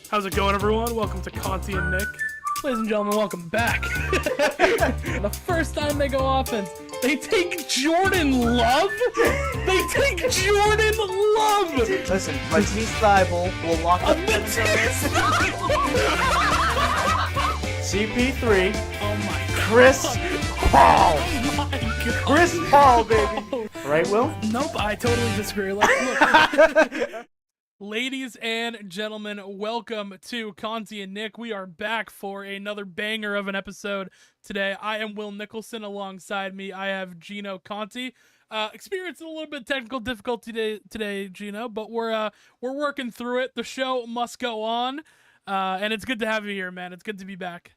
How's it going, everyone? Welcome to Conti and Nick. Ladies and gentlemen, welcome back. The first time they go offense, they take Jordan Love? They take Jordan Love! Listen, Matisse Thybulle will lock up CP3. Oh my Chris Paul. Oh my god. Chris Paul, baby. Right, Will? Nope, I totally disagree. Look. Ladies and gentlemen, welcome to Conti and Nick. We are back for another banger of an episode today. I am Will Nicholson. Alongside me, I have Gino Conti. Experiencing a little bit of technical difficulty today, Gino, but we're working through it. The show must go on, and it's good to have you here, man. It's good to be back.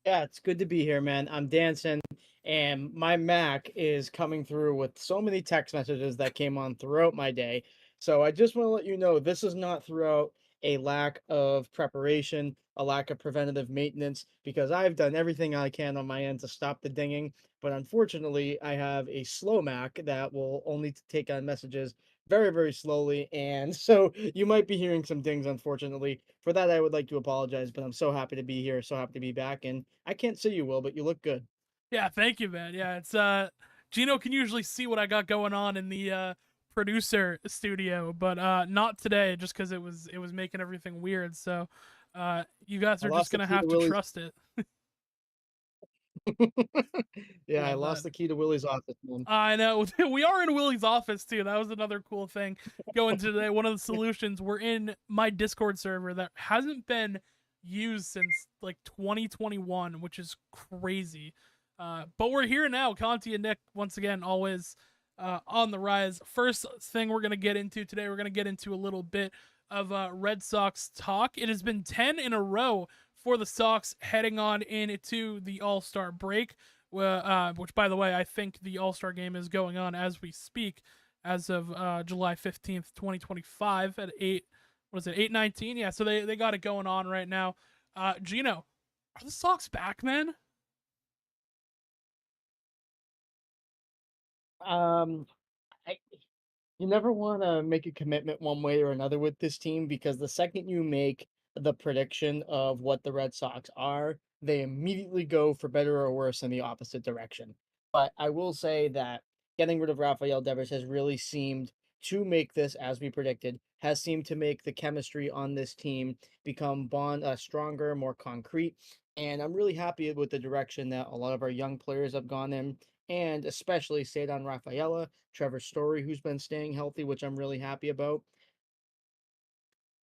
Yeah, it's good to be here, man. I'm dancing, and my Mac is coming through with so many text messages that came on throughout my day. So I just want to let you know this is not throughout a lack of preparation, a lack of preventative maintenance, because I've done everything I can on my end to stop the dinging. But unfortunately, I have a slow Mac that will only take on messages very, very slowly. And so you might be hearing some dings, unfortunately. For that, I would like to apologize, but I'm so happy to be here, so happy to be back. And I can't see you, Will, but you look good. Yeah, thank you, man. Yeah, it's Gino can usually see what I got going on in the producer studio, but not today, just because it was making everything weird. So you guys I are just lost the gonna key have to to Willie's. trust it. Yeah, I Love lost that. the key to Willie's office, man. I know. We are in Willie's office too. That was another cool thing going today. One of the solutions, we're in my Discord server that hasn't been used since like 2021, which is crazy. But we're here now. Conti and Nick, once again, always on the rise. First thing we're going to get into today, we're going to get into a little bit of Red Sox talk. It has been 10 in a row for the Sox heading on into the All-Star break. Which, by the way, I think the All-Star game is going on as we speak, as of July 15th, 2025 at 8, what is it, 8:19? Yeah, so they got it going on right now. Gino, are the Sox back, man? Um, I, you never want to make a commitment one way or another with this team because the second you make the prediction of what the Red Sox are, they immediately go for better or worse in the opposite direction. But I will say that getting rid of Rafael Devers has really seemed to make this, as we predicted, has seemed to make the chemistry on this team become stronger, more concrete. And I'm really happy with the direction that a lot of our young players have gone in, and especially Cedar Rafaela, Trevor Story, who's been staying healthy, which I'm really happy about.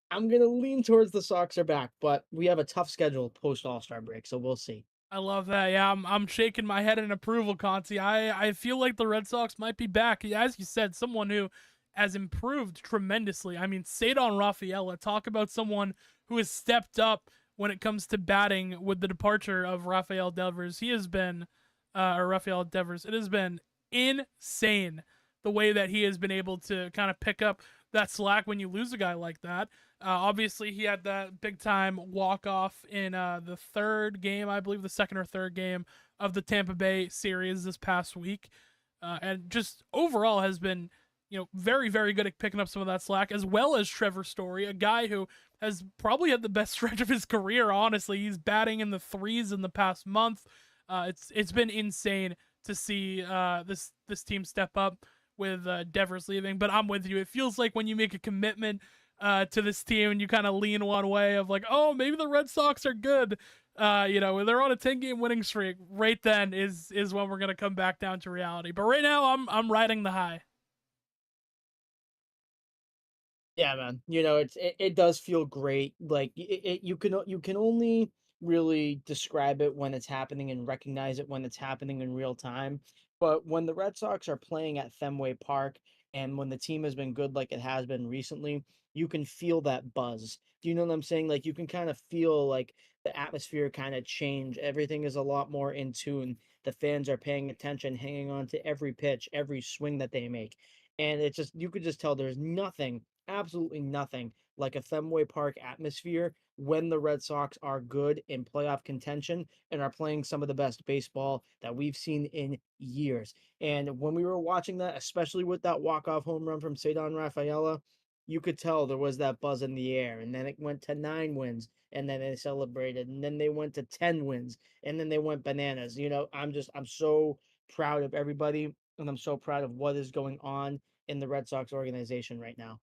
I'm gonna lean towards the Sox are back, but we have a tough schedule post All Star break, so we'll see. I love that. Yeah, I'm shaking my head in approval, Conti. I feel like the Red Sox might be back. As you said, someone who has improved tremendously. I mean, Cedar Rafaela, talk about someone who has stepped up when it comes to batting with the departure of Rafael Devers. He has been, or Rafael Devers, it has been insane the way that he has been able to kind of pick up that slack when you lose a guy like that. Obviously, he had that big time walk off in the third game, I believe, the second or third game of the Tampa Bay series this past week, and just overall has been, very very good at picking up some of that slack, as well as Trevor Story, a guy who has probably had the best stretch of his career. Honestly, he's batting in the threes in the past month. It's been insane to see this team step up with Devers leaving. But I'm with you. It feels like when you make a commitment to this team and you kind of lean one way of like, oh, maybe the Red Sox are good. When they're on a 10-game winning streak, right then is when we're gonna come back down to reality. But right now, I'm riding the high. Yeah, man. It does feel great. Like you can only really describe it when it's happening and recognize it when it's happening in real time. But when the Red Sox are playing at Fenway Park and when the team has been good like it has been recently, you can feel that buzz. Do you know what I'm saying? Like you can kind of feel like the atmosphere kind of change. Everything is a lot more in tune. The fans are paying attention, hanging on to every pitch, every swing that they make. And it's just you could just tell there's nothing, absolutely nothing like a Fenway Park atmosphere when the Red Sox are good in playoff contention and are playing some of the best baseball that we've seen in years. And when we were watching that, especially with that walk-off home run from Cedar Rafaela, you could tell there was that buzz in the air. And then it went to 9 wins, and then they celebrated, and then they went to 10 wins, and then they went bananas. I'm so proud of everybody, and I'm so proud of what is going on in the Red Sox organization right now.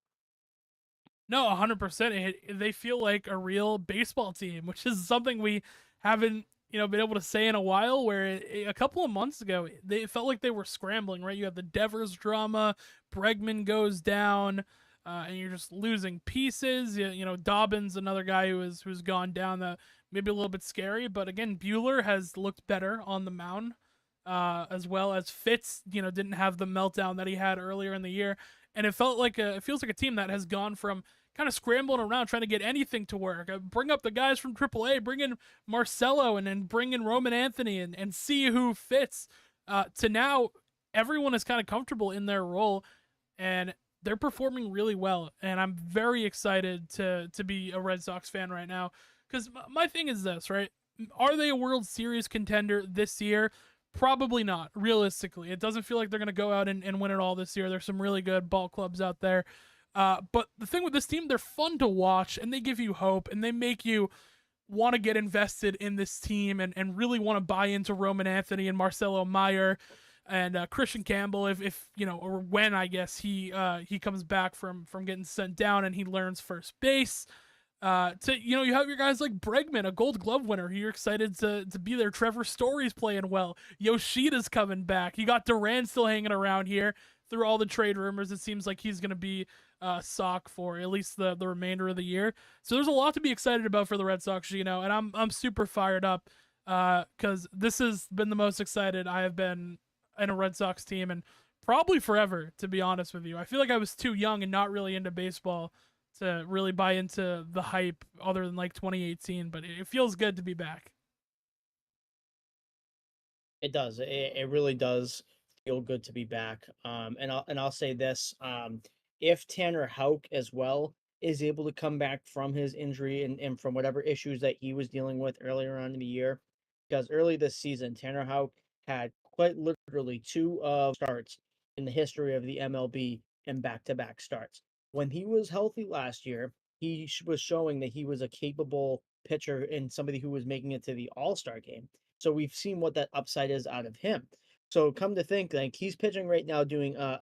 No, 100%. They feel like a real baseball team, which is something we haven't, been able to say in a while. Where a couple of months ago, they felt like they were scrambling. Right, you have the Devers drama, Bregman goes down, and you're just losing pieces. Dobbins, another guy who's gone down. That maybe a little bit scary, but again, Bueller has looked better on the mound, as well as Fitz. Didn't have the meltdown that he had earlier in the year, and it feels like a team that has gone from kind of scrambling around trying to get anything to work. Bring up the guys from AAA, bring in Marcelo, and then bring in Roman Anthony, and see who fits. To now, everyone is kind of comfortable in their role, and they're performing really well. And I'm very excited to be a Red Sox fan right now, because my thing is this, right? Are they a World Series contender this year? Probably not, realistically. It doesn't feel like they're going to go out and win it all this year. There's some really good ball clubs out there. But the thing with this team, they're fun to watch, and they give you hope, and they make you want to get invested in this team, and really want to buy into Roman Anthony and Marcelo Meyer and Christian Campbell, if or when, I guess, he comes back from getting sent down and he learns first base. You have your guys like Bregman, a Gold Glove winner, who you're excited to be there. Trevor Story's playing well. Yoshida's coming back. You got Duran still hanging around here through all the trade rumors. It seems like he's going to be sock for at least the remainder of the year. So there's a lot to be excited about for the Red Sox, and I'm super fired up, because this has been the most excited I have been in a Red Sox team, and probably forever, to be honest with you. I feel like I was too young and not really into baseball to really buy into the hype other than like 2018, but it feels good to be back. It does. It really does feel good to be back. And I'll say this: if Tanner Houck as well is able to come back from his injury, and from whatever issues that he was dealing with earlier on in the year, because early this season Tanner Houck had quite literally two of starts in the history of the MLB in back-to-back starts. When he was healthy last year, he was showing that he was a capable pitcher and somebody who was making it to the All-Star game. So we've seen what that upside is out of him. So come to think, like, he's pitching right now, doing